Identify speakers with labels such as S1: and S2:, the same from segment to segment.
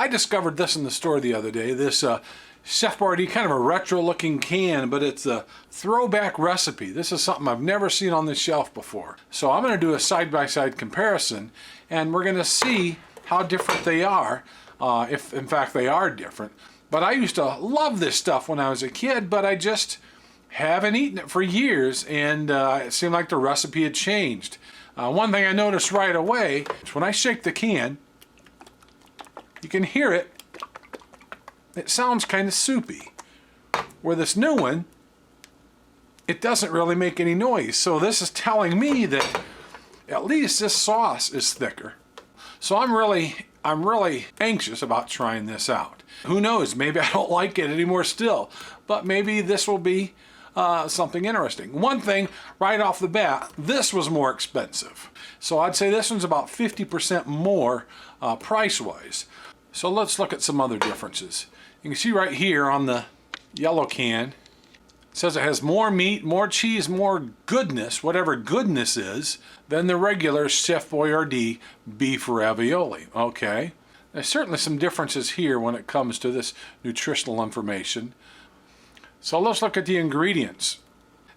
S1: I discovered this in the store the other day. This Chef Boyardee, kind of a retro looking can, but it's a throwback recipe. This is something I've never seen on this shelf before. So I'm going to do a side-by-side comparison, and we're going to see how different they are, if in fact they are different. But I used to love this stuff when I was a kid, but I just haven't eaten it for years, and it seemed like the recipe had changed. One thing I noticed right away is when I shake the can, you can hear it. It sounds kind of soupy. Where this new one, it doesn't really make any noise. So this is telling me that at least this sauce is thicker. So I'm really anxious about trying this out. Who knows, maybe I don't like it anymore still, but maybe this will be something interesting. One thing right off the bat, this was more expensive. So I'd say this one's about 50% more price-wise. So let's look at some other differences. You can see right here on the yellow can, it says it has more meat, more cheese, more goodness, whatever goodness is, than the regular Chef Boyardee beef ravioli. Okay, there's certainly some differences here when it comes to this nutritional information. So let's look at the ingredients.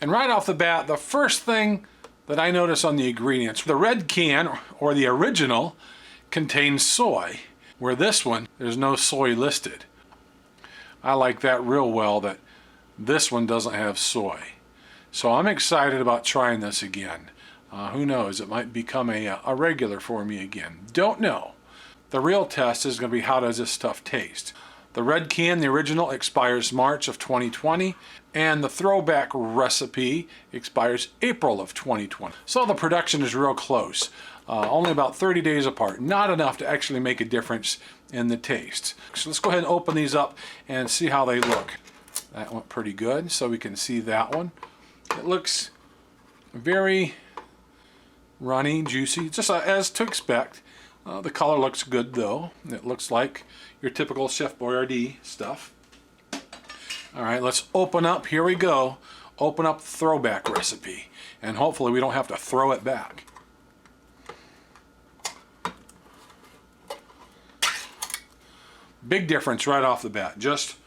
S1: And right off the bat, the first thing that I notice on the ingredients, the red can, or the original, contains soy, where this one, there's no soy listed. I like that real well, that this one doesn't have soy. So I'm excited about trying this again. Who knows, it might become a regular for me again. Don't know. The real test is going to be, how does this stuff taste? The red can, the original, expires March of 2020, and the throwback recipe expires April of 2020. So the production is real close. Only about 30 days apart. Not enough to actually make a difference in the taste. So let's go ahead and open these up and see how they look. That went pretty good, so we can see that one. It looks very runny, juicy, just as to expect. The color looks good though. It looks like your typical Chef Boyardee stuff. All right, let's open up. Here we go. Open up the throwback recipe, and hopefully we don't have to throw it back. Big difference right off the bat. Just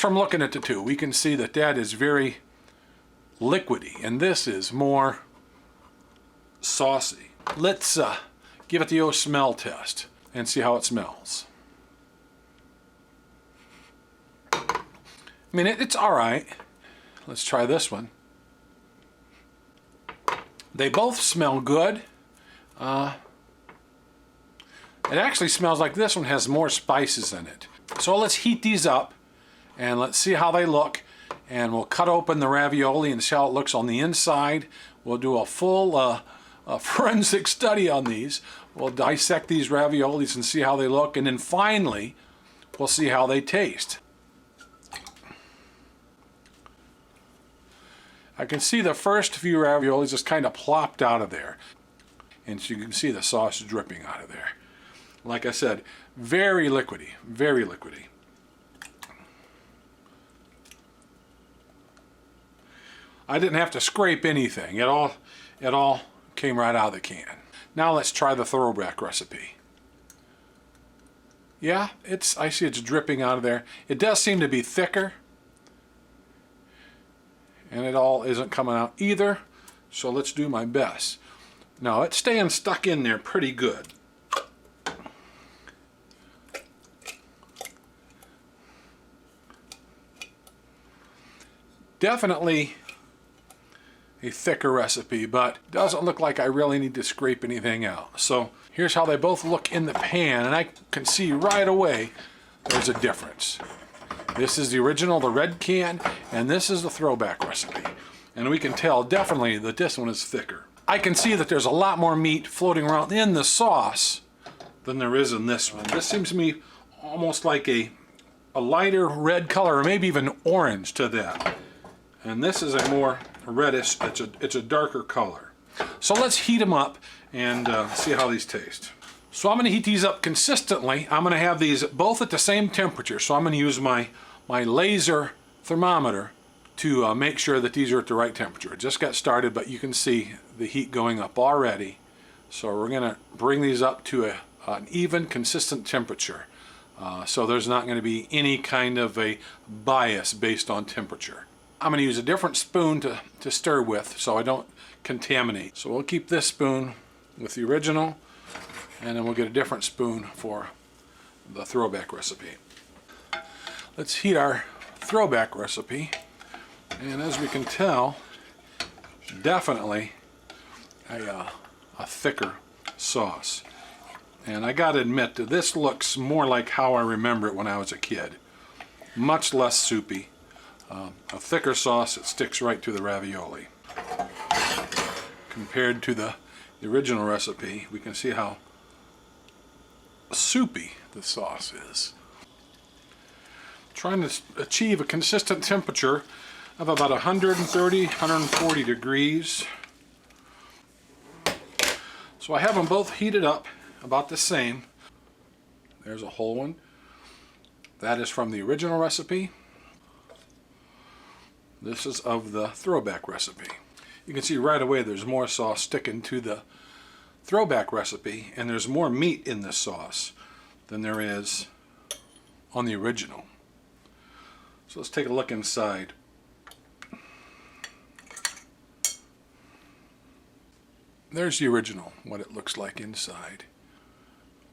S1: from looking at the two, we can see that that is very liquidy, and this is more saucy. Let's give it the old smell test and see how it smells. I mean, it's all right. Let's try this one. They both smell good. It actually smells like this one has more spices in it. So let's heat these up and let's see how they look. And we'll cut open the ravioli and see how it looks on the inside. We'll do a full forensic study on these. We'll dissect these raviolis and see how they look. And then finally, we'll see how they taste. I can see the first few raviolis just kind of plopped out of there. And so you can see the sauce dripping out of there. Like I said, very liquidy, very liquidy. I didn't have to scrape anything. It all came right out of the can. Now let's try the throwback recipe. Yeah, I see it's dripping out of there. It does seem to be thicker. And it all isn't coming out either. So let's do my best. Now it's staying stuck in there pretty good. Definitely a thicker recipe, but doesn't look like I really need to scrape anything out. So here's how they both look in the pan, and I can see right away there's a difference. This is the original, the red can, and this is the throwback recipe. And we can tell definitely that this one is thicker. I can see that there's a lot more meat floating around in the sauce than there is in this one. This seems to me almost like a lighter red color, or maybe even orange to that. And this is a more reddish, it's a darker color. So let's heat them up and see how these taste. So I'm going to heat these up consistently. I'm going to have these both at the same temperature. So I'm going to use my laser thermometer to make sure that these are at the right temperature. It just got started, but you can see the heat going up already. So we're going to bring these up to an even, consistent temperature. So there's not going to be any kind of a bias based on temperature. I'm going to use a different spoon to stir with so I don't contaminate. So we'll keep this spoon with the original, and then we'll get a different spoon for the throwback recipe. Let's heat our throwback recipe, and as we can tell, definitely a thicker sauce. And I gotta admit that this looks more like how I remember it when I was a kid. Much less soupy. A thicker sauce that sticks right to the ravioli. Compared to the original recipe, we can see how soupy the sauce is. Trying to achieve a consistent temperature of about 130, 140 degrees. So I have them both heated up about the same. There's a whole one. That is from the original recipe. This is of the throwback recipe. You can see right away there's more sauce sticking to the throwback recipe, and there's more meat in this sauce than there is on the original. So let's take a look inside. There's the original, what it looks like inside.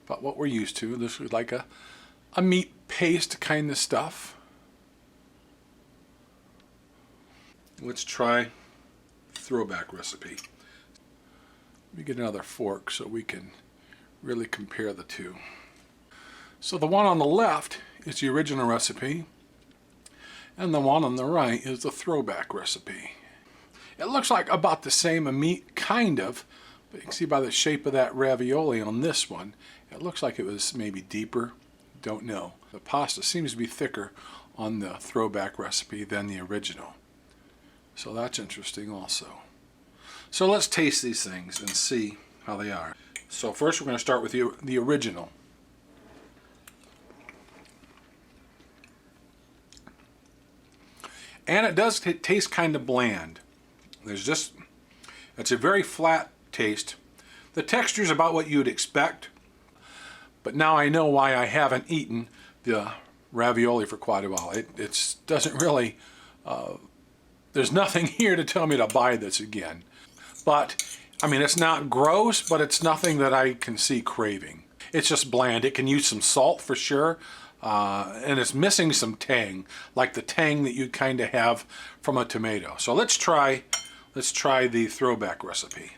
S1: But what we're used to, this is like a meat paste kind of stuff. Let's try throwback recipe. Let me get another fork so we can really compare the two. So the one on the left is the original recipe, and the one on the right is the throwback recipe. It looks like about the same meat, kind of, but you can see by the shape of that ravioli on this one, it looks like it was maybe deeper. Don't know. The pasta seems to be thicker on the throwback recipe than the original. So that's interesting also. So let's taste these things and see how they are. So first we're going to start with the original. And it does taste kind of bland. It's a very flat taste. The texture is about what you'd expect, but now I know why I haven't eaten the ravioli for quite a while. It doesn't really, there's nothing here to tell me to buy this again. But, I mean, it's not gross, but it's nothing that I can see craving. It's just bland. It can use some salt for sure, and it's missing some tang, like the tang that you kind of have from a tomato. So let's try the throwback recipe.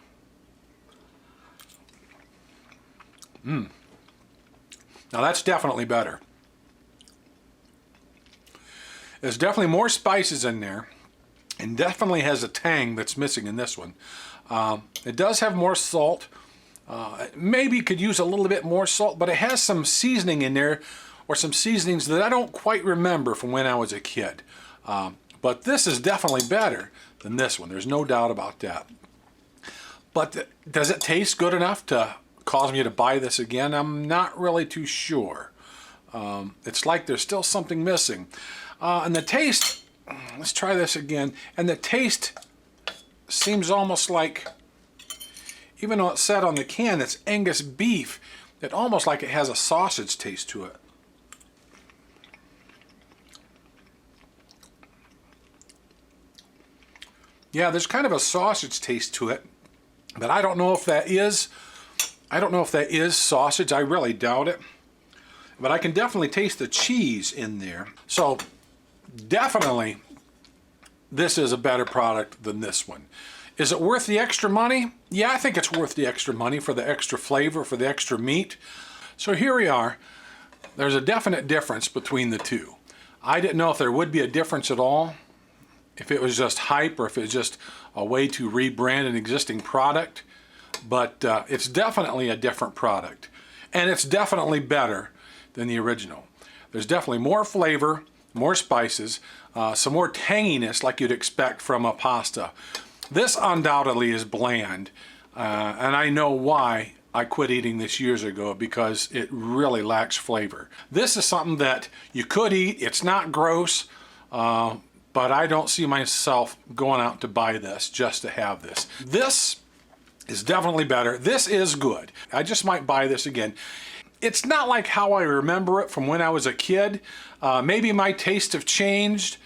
S1: Now that's definitely better. There's definitely more spices in there, and definitely has a tang that's missing in this one. It does have more salt. Maybe could use a little bit more salt, but it has some seasoning in there, or some seasonings that I don't quite remember from when I was a kid. But this is definitely better than this one. There's no doubt about that. But does it taste good enough to cause me to buy this again? I'm not really too sure. It's like there's still something missing. And the taste, let's try this again. And the taste seems almost like, even though it said on the can it's Angus beef, it almost like it has a sausage taste to it. Yeah, there's kind of a sausage taste to it, but I don't know if that is sausage. I really doubt it. But I can definitely taste the cheese in there. So definitely this is a better product than this one. Is it worth the extra money? Yeah, I think it's worth the extra money for the extra flavor, for the extra meat. So here we are. There's a definite difference between the two. I didn't know if there would be a difference at all, if it was just hype or if it's just a way to rebrand an existing product. But it's definitely a different product. And it's definitely better than the original. There's definitely more flavor, more spices, some more tanginess like you'd expect from a pasta. This undoubtedly is bland, and I know why I quit eating this years ago, because it really lacks flavor. This is something that you could eat. It's not gross, but I don't see myself going out to buy this just to have this. This is definitely better. This is good. I just might buy this again. It's not like how I remember it from when I was a kid. Maybe my tastes have changed.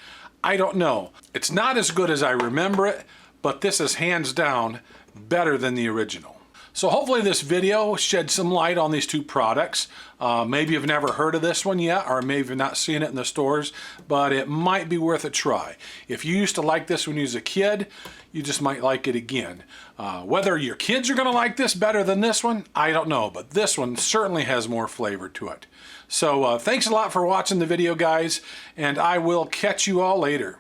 S1: I don't know. It's not as good as I remember it, but this is hands down better than the original. So hopefully this video shed some light on these two products. Maybe you've never heard of this one yet, or maybe you've not seen it in the stores, but it might be worth a try. If you used to like this when you was a kid, you just might like it again. Whether your kids are gonna like this better than this one, I don't know, but this one certainly has more flavor to it. So thanks a lot for watching the video, guys, and I will catch you all later.